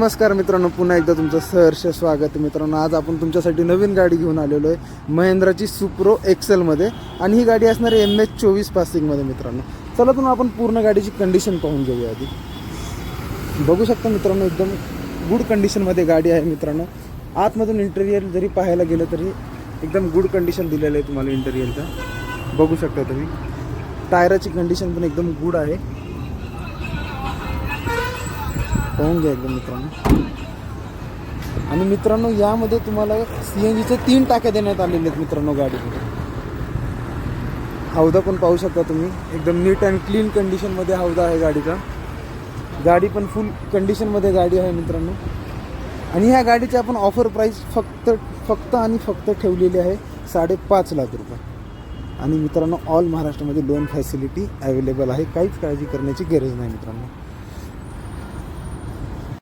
नमस्कार मित्रांनो, पुन्हा एकदा तुमचं सहर्ष स्वागत. मित्रांनो, आज आपण तुमच्यासाठी नवीन गाडी घेऊन आलेलो आहे महिंद्राची सुप्रो एक्सेलमध्ये, आणि ही गाडी असणार आहे MH24 पासिंगमध्ये. मित्रांनो, चला तुम्ही आपण पूर्ण गाडीची कंडिशन पाहून घेऊया. आधी बघू शकता मित्रांनो, एकदम गुड कंडिशनमध्ये गाडी आहे. मित्रांनो, आतमधून इंटेरियर जरी पाहायला गेलं तरी एकदम गुड कंडिशन दिलेलं आहे तुम्हाला इंटेरियरचं. बघू शकता तुम्ही, टायराची कंडिशन पण एकदम गुड आहे. पाहून घ्या एकदम मित्रांनो. आणि मित्रांनो, यामध्ये तुम्हाला CNGच्या 3 टाक्या देण्यात आलेल्या आहेत. मित्रांनो, गाडीमध्ये हौदा पण पाहू शकता तुम्ही, एकदम नीट अँड क्लीन कंडिशनमध्ये हौदा आहे गाडीचा. गाडी पण फुल कंडिशनमध्ये गाडी आहे मित्रांनो. आणि ह्या गाडीची आपण ऑफर प्राईस फक्त ठेवलेली आहे 5.5 लाख रुपये. आणि मित्रांनो, ऑल महाराष्ट्रामध्ये लोन फॅसिलिटी अवेलेबल आहे. काहीच काळजी करण्याची गरज नाही मित्रांनो.